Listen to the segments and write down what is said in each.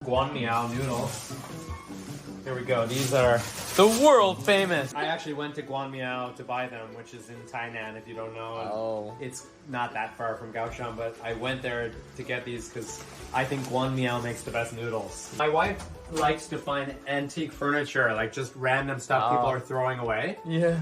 guanmiao noodles. Here we go. These are the world famous. I actually went to Guanmiao to buy them, which is in Tainan, if you don't know. Oh. It's not that far from Kaohsiung, but I went there to get these because I think Guanmiao makes the best noodles. My wife likes to find antique furniture, like just random stuff people are throwing away. Yeah.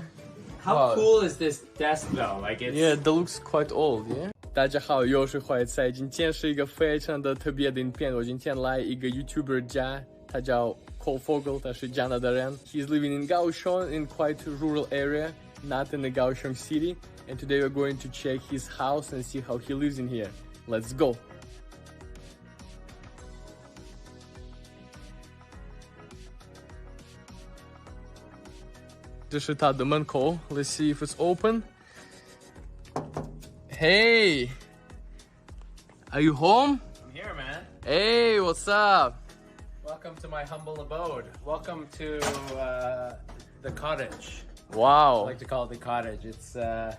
How cool is this desk though? Like it's... Yeah, that looks quite old, yeah? 大家好，又是花椰菜。今天是一个非常的特别的影片。我今天来一个 YouTuber 家，他叫 Cole Fogle， 他是加拿大人。He's living in Kaohsiung, in quite a rural area, not in the Kaohsiung city. And today we're going to check his house and see how he lives in here. Let's go. 这是他的门口。Let's see if it's open. Hey, are you home? I'm here, man. Hey, what's up? Welcome to my humble abode. Welcome to the cottage. Wow. I like to call it the cottage. It's a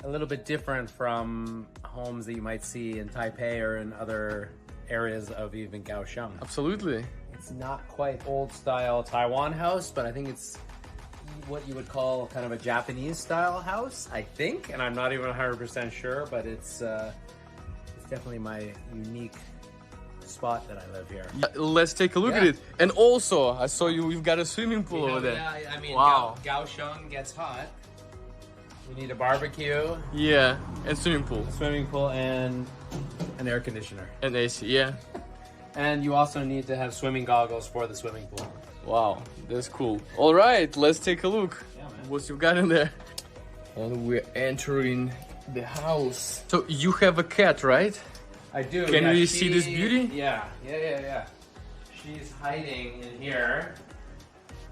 little bit different from homes that you might see in Taipei or in other areas of even Kaohsiung. Absolutely. It's not quite old style Taiwan house, but I think it's what you would call kind of a Japanese style house, I think, and I'm not even 100% sure, but it's definitely my unique spot that I live here. Let's take a look at it. And also, I saw you've got a swimming pool over there. Yeah, I mean, wow. Kaohsiung gets hot. We need a barbecue. Yeah, and swimming pool. A swimming pool and an air conditioner. And AC, yeah. And you also need to have swimming goggles for the swimming pool. Wow, that's cool. All right, let's take a look. Yeah, man. What you got in there? And we're entering the house. So you have a cat, right? I do. Can we see this beauty? Yeah. She's hiding in here.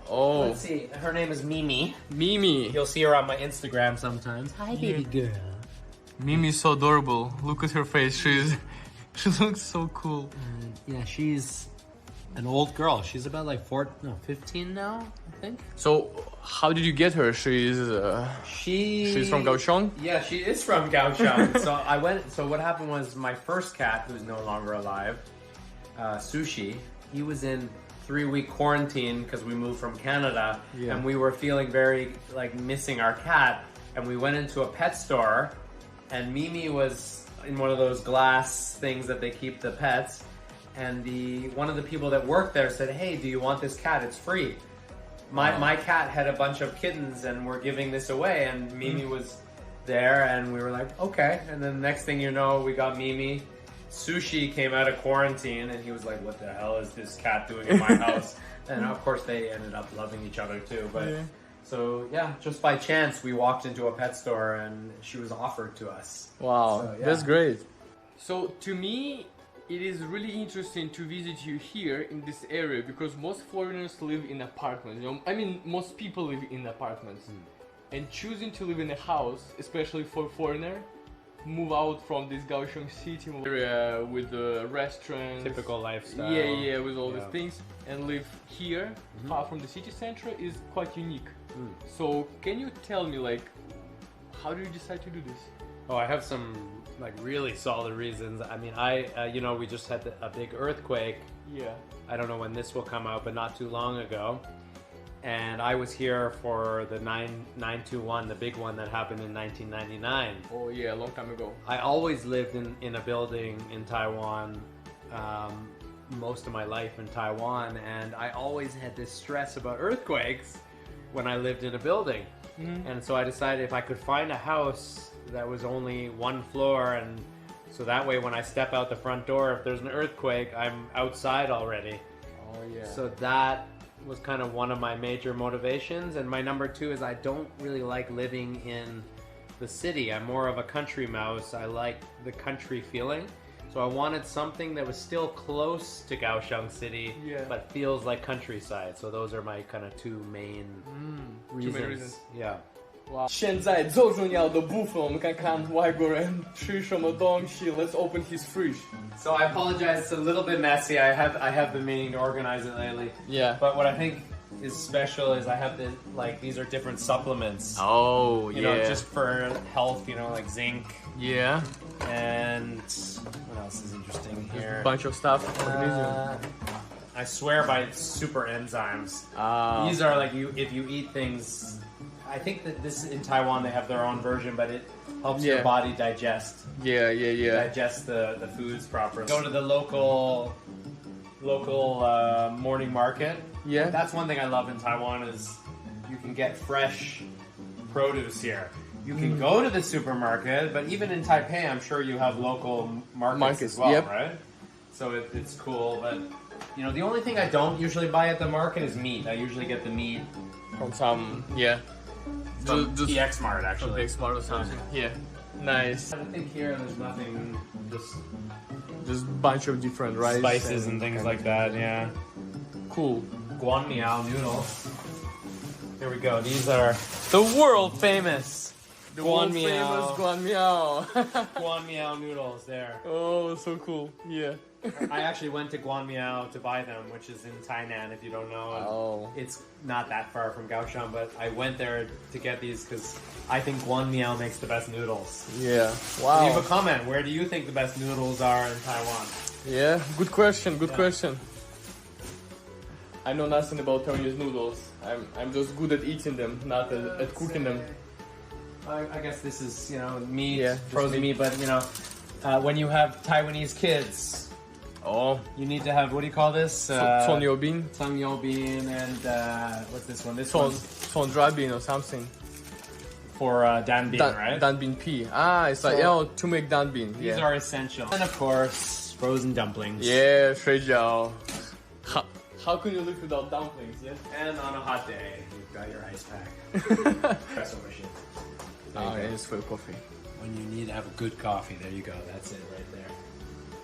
Oh. Let's see. Her name is Mimi. Mimi. You'll see her on my Instagram sometimes. Hi, baby girl. Mimi's so adorable. Look at her face. She looks so cool. Yeah, she's an old girl. She's about like 15 now, I think. So, how did you get her? She's from Kaohsiung? Yeah, she is from Kaohsiung. So what happened was my first cat, who's no longer alive, Sushi, he was in 3-week quarantine because we moved from Canada, and we were feeling very like missing our cat, and we went into a pet store, and Mimi was in one of those glass things that they keep the pets. And one of the people that worked there said, "Hey, do you want this cat? It's free." My cat had a bunch of kittens and we're giving this away, and Mimi was there, and we were like, okay. And then the next thing you know, we got Mimi. Sushi came out of quarantine and he was like, what the hell is this cat doing in my house? And of course they ended up loving each other too. But so yeah, just by chance we walked into a pet store and she was offered to us. Wow, so, that's great. So to me, it is really interesting to visit you here in this area because most foreigners live in apartments. You know, I mean, most people live in apartments. And choosing to live in a house, especially for foreigner, move out from this Kaohsiung city area with the restaurants, Typical lifestyle. Yeah, with all these things, and live here, far from the city center, is quite unique. So, can you tell me, like, how do you decide to do this? Oh, I have some like really solid reasons. I mean, we just had a big earthquake. Yeah. I don't know when this will come out, but not too long ago. And I was here for the 921, the big one that happened in 1999. Oh yeah, a long time ago. I always lived in a building in Taiwan, most of my life in Taiwan, and I always had this stress about earthquakes when I lived in a building. And so I decided if I could find a house that was only one floor, and so that way when I step out the front door, if there's an earthquake, I'm outside already. Oh yeah. So that was kind of one of my major motivations. And my number 2 is I don't really like living in the city. I'm more of a country mouse. I like the country feeling. So I wanted something that was still close to Kaohsiung City, but feels like countryside. So those are my kind of 2 main reasons. Yeah. Wow. 现在最重要的部分，我们看看外国人吃什么东西。Let's open his fridge. So I apologize, it's a little bit messy. I have been meaning to organize it lately. Yeah. But what I think is special is I have these are different supplements. Oh, you know, just for health, you know, like zinc. Yeah. And what else is interesting here? Bunch of stuff. swear by super enzymes. These are like if you eat things. I think that this in Taiwan they have their own version, but it helps your body digest. Digest the foods properly. Go to the local morning market. Yeah. That's one thing I love in Taiwan is you can get fresh produce here. You can go to the supermarket, but even in Taipei, I'm sure you have local markets as well, right? So it's cool, but you know, the only thing I don't usually buy at the market is meat. I usually get the meat from some, from PX Mart, actually. PX Mart or something. Yeah. Nice. I think here there's nothing, just bunch of different rice spices and things like that. Yeah. Cool. Guanmiao noodles. Here we go. These are the world famous Guanmiao. Guanmiao noodles there. Oh, so cool. Yeah. I actually went to Guanmiao to buy them, which is in Tainan, if you don't know. It's not that far from Kaohsiung, but I went there to get these because I think Guanmiao makes the best noodles. Yeah. Wow. Leave a comment. Where do you think the best noodles are in Taiwan? Yeah. Good question. Good question. I know nothing about Taiwanese noodles. I'm just good at eating them, not at cooking them. I guess this is, you know, meat, frozen meat, but you know, when you have Taiwanese kids, you need to have, what do you call this? Sonyo bean. Sonyo bean and what's this one? This Son dry bean or something. For dan bean, right? Dan bean pea. It's like, to make dan bean. These are essential. And of course, frozen dumplings. Yeah, 水饺. How can you live without dumplings, yeah? And on a hot day, you've got your ice pack. Espresso machine. And it's for coffee. When you need to have a good coffee, there you go. That's it right there.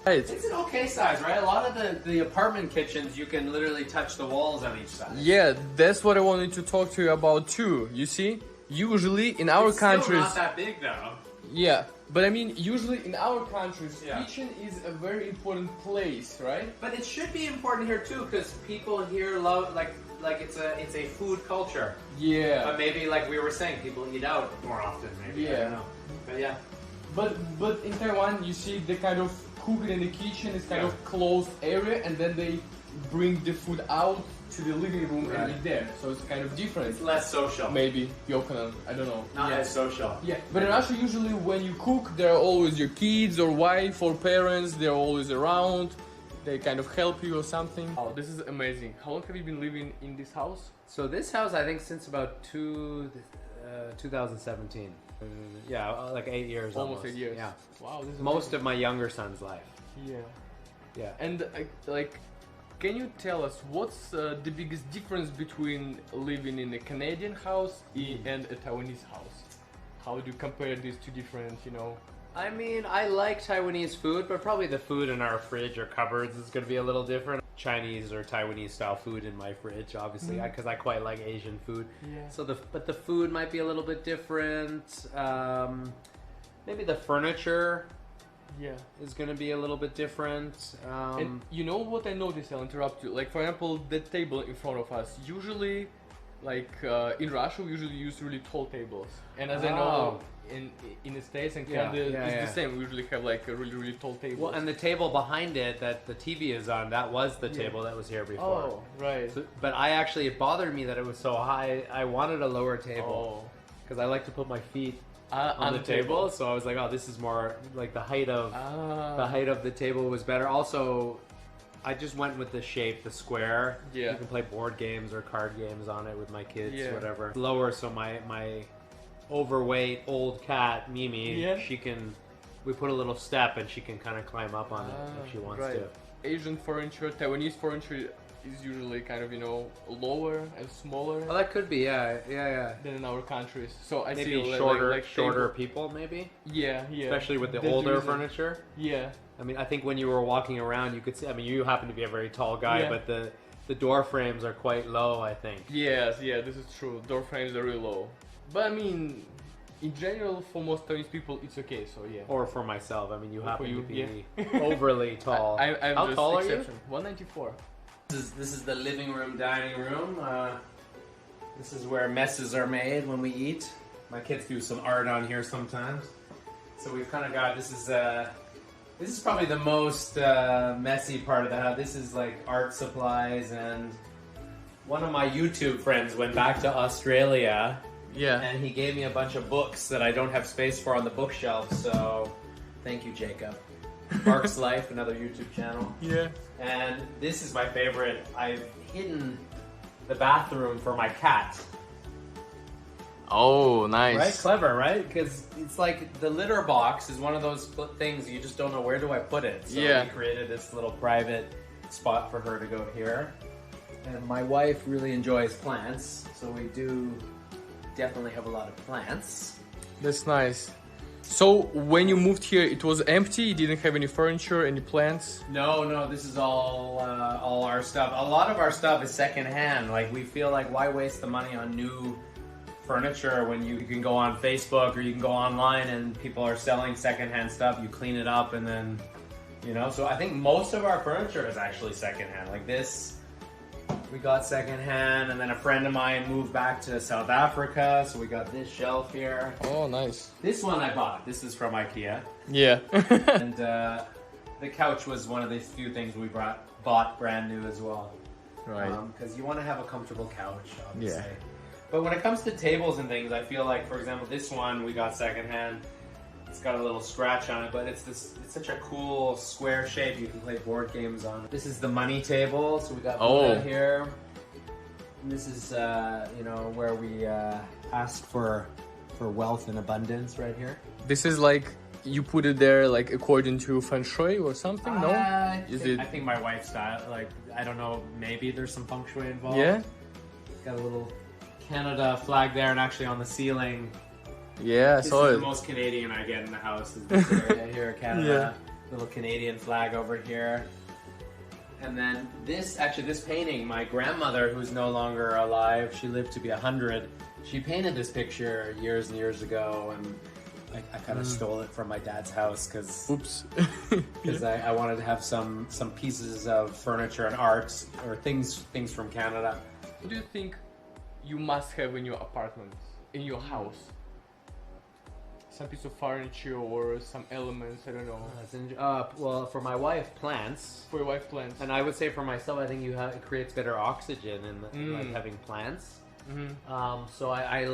Right. It's an okay size, right? A lot of the apartment kitchens, you can literally touch the walls on each side. Yeah, that's what I wanted to talk to you about too. You see, usually in our countries, it's still not that big though. Yeah, but I mean, usually in our countries, kitchen is a very important place, right? But it should be important here too, because people here love like it's a food culture. Yeah. But maybe like we were saying, people eat out more often. Maybe. I don't know. But yeah. But in Taiwan, you see the kind of cooking in the kitchen is kind of closed area, and then they bring the food out to the living room and eat there. So it's kind of different. It's less social. Maybe Yokonan, I don't know. Not as social. Yeah, but in Russia, usually when you cook, there are always your kids or wife or parents. They're always around. They kind of help you or something. Oh, this is amazing. How long have you been living in this house? So this house, I think, since about 2017. Yeah, like 8 years. Almost 8 years. Yeah. Wow, this is most of my younger son's life. Yeah. Yeah. And like, can you tell us what's the biggest difference between living in a Canadian house and a Taiwanese house? How do you compare these two different, you know? I mean, I like Taiwanese food, but probably the food in our fridge or cupboards is going to be a little different. Chinese or Taiwanese style food in my fridge, obviously, because I quite like Asian food. Yeah. So but the food might be a little bit different. Maybe the furniture is going to be a little bit different. And you know what I noticed? I'll interrupt you. Like, for example, the table in front of us. Usually, like in Russia, we usually use really tall tables. And as I know, in the States and Canada, it's the same. We usually have like a really tall table. Well, and the table behind it that the TV is on, that was the table that was here before. Oh, right. So, but it bothered me that it was so high. I wanted a lower table because I like to put my feet on the table. So I was like, oh, this is more like the height of the table was better. Also, I just went with the shape, the square. Yeah. You can play board games or card games on it with my kids, whatever. Lower, so my overweight old cat Mimi, we put a little step and she can kind of climb up on it if she wants to. Asian furniture, Taiwanese furniture is usually kind of, you know, lower and smaller. Well, that could be, than in our countries. So I maybe see shorter people, maybe. Yeah. Especially with the older furniture. Yeah. I mean, I think when you were walking around, you could see. I mean, you happen to be a very tall guy, but the door frames are quite low, I think. Yes, this is true. Door frames are really low. But I mean, in general, for most Chinese people, it's okay. So yeah. Or for myself, I mean, you happen to be overly tall. I'm How just tall exception. are you? 194. This is the living room, dining room. This is where messes are made when we eat. My kids do some art on here sometimes. So we've kind of got, this is This is probably the most messy part of the house. This is like art supplies, and one of my YouTube friends went back to Australia. Yeah. And he gave me a bunch of books that I don't have space for on the bookshelf, so thank you, Jacob. Mark's Life, another YouTube channel. Yeah. And this is my favorite. I've hidden the bathroom for my cat. Oh, nice. Right? Clever, right? Because it's like the litter box is one of those things you just don't know where do I put it. So Yeah. we created this little private spot for her to go here. And my wife really enjoys plants, so we do definitely have a lot of plants. That's nice. So when you moved here, it was empty. You didn't have any furniture, any plants. No, this is all our stuff. A lot of our stuff is secondhand. Like we feel like why waste the money on new furniture when you can go on Facebook or you can go online and people are selling secondhand stuff. You clean it up and then, you know. So I think most of our furniture is actually secondhand. Like this, we got secondhand, and then a friend of mine moved back to South Africa, so we got this shelf here. Oh, nice. This one I bought. This is from IKEA. Yeah. And the couch was one of these few things we bought brand new as well. Right. Because you want to have a comfortable couch, obviously. Yeah. But when it comes to tables and things, I feel like, for example, this one we got secondhand. It's got a little scratch on it, but it's such a cool square shape. You can play board games on it. This is the money table, so we got Buddha here. And this is, you know, where we ask for wealth and abundance right here. This is like you put it there like according to feng shui or something, no? I think my wife's style. Like I don't know, maybe there's some feng shui involved. Yeah. Got a little Canada flag there, and actually on the ceiling. Yeah, I saw This is it. the most Canadian I get in the house. Is this area here, Canada. Yeah. Little Canadian flag over here. And then this painting, my grandmother, who's no longer alive, she lived to be 100. She painted this picture years and years ago, and I kind of stole it from my dad's house because Oops. I wanted to have some pieces of furniture and art or things from Canada. What do you think you must have in your apartment, in your house? Some piece of furniture or some elements, I don't know. Well, for my wife, plants. For your wife, plants. And I would say for myself, I think it creates better oxygen in like having plants. Mm-hmm. So I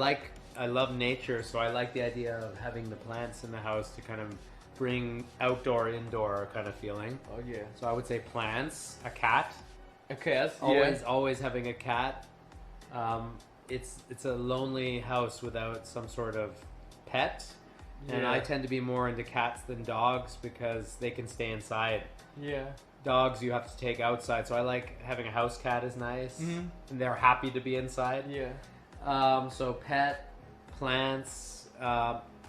love nature, so I like the idea of having the plants in the house to kind of bring outdoor, indoor kind of feeling. Oh yeah. So I would say plants, a cat. A cat. Always having a cat. It's a lonely house without some sort of pet. And Yeah. I tend to be more into cats than dogs because they can stay inside. Yeah. Dogs you have to take outside, so I like having a house cat is nice, Mhm. and they're happy to be inside. Yeah. So pet, plants,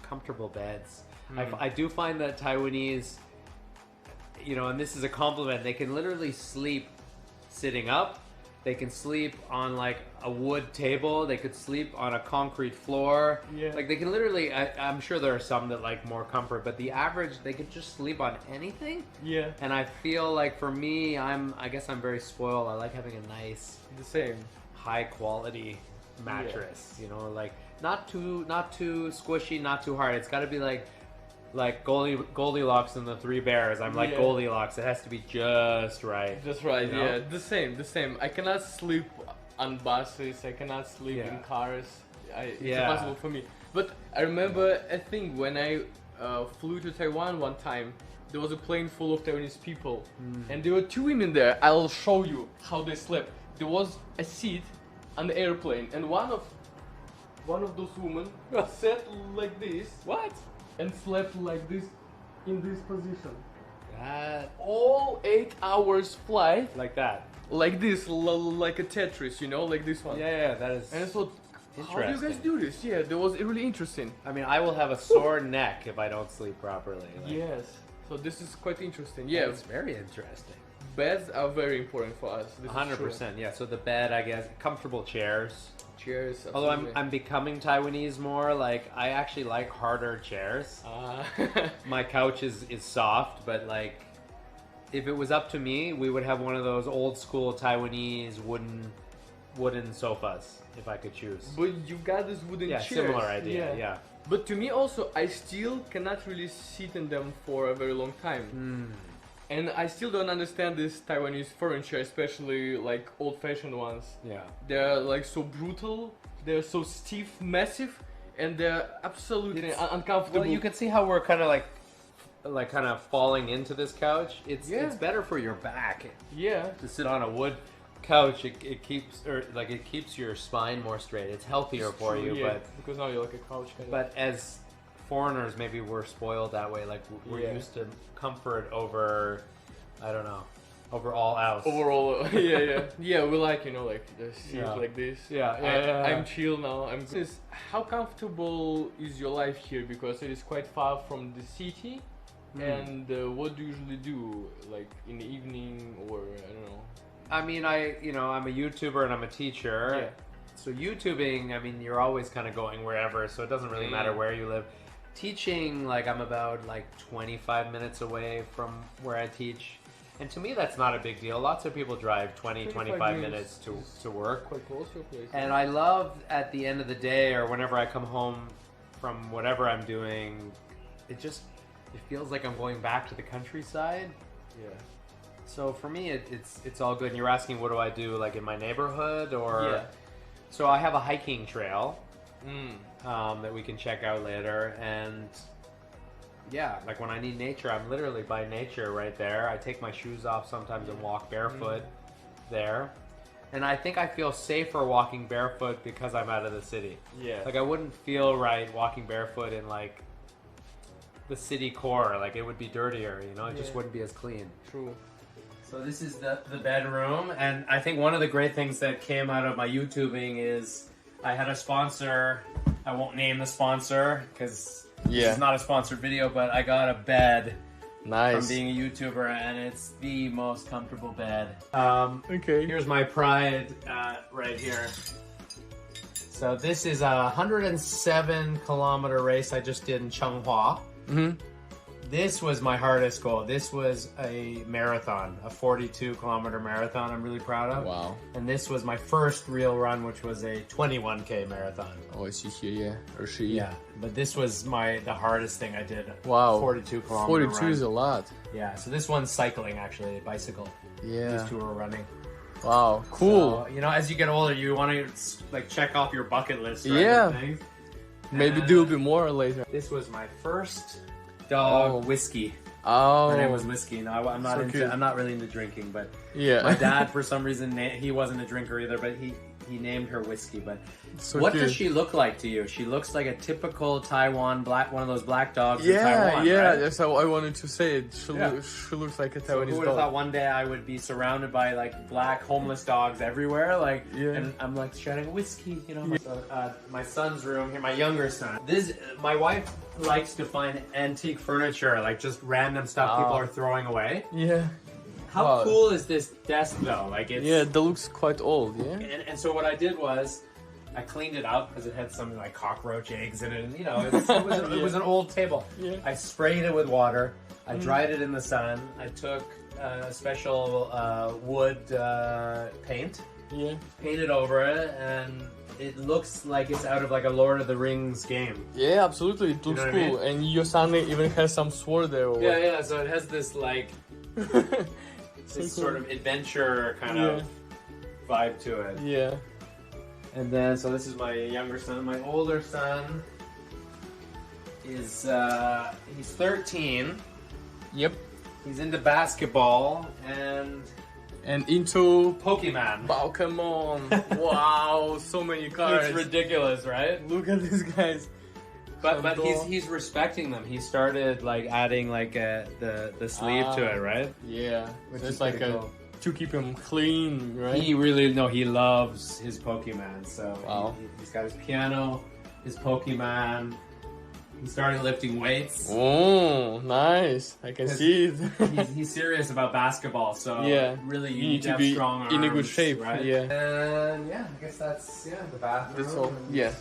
comfortable beds. I do find that Taiwanese, you know, and this is a compliment, they can literally sleep sitting up. They can sleep on like a wood table. They could sleep on a concrete floor. Yeah. Like they can literally, I'm sure there are some that like more comfort, but the average, they could just sleep on anything. Yeah. And I feel like for me, I guess I'm very spoiled. I like having a nice, The same. high quality mattress. You know, like not too squishy, not too hard. It's got to be like Goldilocks and the Three Bears. I'm like Yeah. Goldilocks. It has to be just right. That's right. You know? Yeah. The same. I cannot sleep on buses. I cannot sleep Yeah. in cars. It's Yeah. impossible for me. But I remember a thing when I flew to Taiwan one time. There was a plane full of Taiwanese people, and there were two women there. I'll show you how they slept. There was a seat on the airplane, and one of those women sat like this. What? And slept like this in this position. That All 8 hours flight like that. like this, like a Tetris, you know, like this one. Yeah, that is. And I thought, how do you guys Interesting. do this? Yeah, that was really interesting. I mean, I will have a sore neck if I don't sleep properly. Like, Yes. So this is quite interesting. Yeah, it's very interesting. beds are very important for us. This is 100%. Yeah. So the bed, I guess, comfortable chairs. true. Cheers. Although absolutely. I'm becoming Taiwanese more. Like I actually like harder chairs. My couch is soft, but like if it was up to me, we would have one of those old school Taiwanese wooden sofas if I could choose. But you got this wooden Yeah, chairs. similar idea. Yeah. But to me also, I still cannot really sit in them for a very long time. And I still don't understand this Taiwanese furniture, especially like old-fashioned ones. Yeah. They're like so brutal, they're so stiff, massive, and they're absolutely uncomfortable. Well, you can see how we're kind of like kind of falling into this couch. It's better for your back. Yeah. To sit on a wood couch, it keeps your spine more straight. It's healthier for you, but because now you're like a couch kind of. But as foreigners, maybe we're spoiled that way. Like we're used to comfort over, I don't know, over all else. Overall, yeah. We like like the seat like this. I'm chill now. How comfortable is your life here? Because it is quite far from the city. And what do you usually do, like in the evening or I don't know? I mean, I'm a YouTuber and I'm a teacher. Yeah. So YouTubing, I mean, you're always kind of going wherever, so it doesn't really matter where you live. Teaching, like I'm about like 25 minutes away from where I teach. And to me, that's not a big deal. Lots of people drive 25 minutes to work. Quite close to your place. And I love at the end of the day or whenever I come home from whatever I'm doing, it feels like I'm going back to the countryside. Yeah. So for me, it's all good. And you're asking what do I do like in my neighborhood or... So I have a hiking trail that we can check out later. And yeah, like when I need nature, I'm literally by nature right there. I take my shoes off sometimes and walk barefoot there. And I think I feel safer walking barefoot because I'm out of the city. Yeah. Like I wouldn't feel right walking barefoot in like the city core. Like it would be dirtier, it just wouldn't be as clean. True. So this is the bedroom, and I think one of the great things that came out of my YouTubing is I had a sponsor. I won't name the sponsor because this is not a sponsored video, but I got a bed from being a YouTuber, and it's the most comfortable bed. Okay. Here's my pride right here. So this is a 107-kilometer race I just did in Changhua. This was my hardest goal. This was a marathon, a 42-kilometer marathon I'm really proud of. Wow. And this was my first real run, which was a 21K marathon. Yeah, but this was the hardest thing I did. Wow. 42-kilometer 42 run. is a lot. Yeah, so this one's cycling, actually, a bicycle. Yeah. These two are running. Wow, cool. So, as you get older, you want to like check off your bucket list, right? Yeah. Maybe do a bit more later. This was my first dog, Whiskey. Oh. Her name was Whiskey. No, I'm not cute. I'm not really into drinking, but yeah. my dad, for some reason, he wasn't a drinker either, but he named her Whiskey. But what does she look like to you? She looks like a typical Taiwan one of those black dogs in Taiwan, right? That's how I wanted to say it. She looks like a Taiwanese dog. Who would have thought one day I would be surrounded by like black homeless dogs everywhere, and I'm like shouting Whiskey, So, my son's room here, my younger son. My wife likes to find antique furniture, like just random stuff people are throwing away. Yeah. How cool is this desk though? Like that looks quite old. Yeah. And so what I did was I cleaned it out because it had some like cockroach eggs in it, and it was an old table. Yeah. I sprayed it with water. I dried it in the sun. I took special wood paint. Yeah. Painted over it, and it looks like it's out of like a Lord of the Rings game. Yeah, absolutely. It looks cool. I mean? And your son even has some sword there. Yeah. So it has this like this sort of adventure kind of vibe to it. Yeah. And then, so this is my younger son. My older son is he's 13. Yep. He's into basketball and into Pokemon. Wow, so many cards. It's ridiculous, right? Look at these guys. But he's respecting them. He started like adding like the sleeve to it, right? Yeah, which is is like cool. To keep him clean, right? He loves his Pokemon. So he's got his piano, his Pokemon. He started lifting weights. Oh, nice! I can see it. he's serious about basketball, so really you need to have be strong arms, in a good shape, right? Yeah. And I guess that's the bathroom. That's all. Yeah.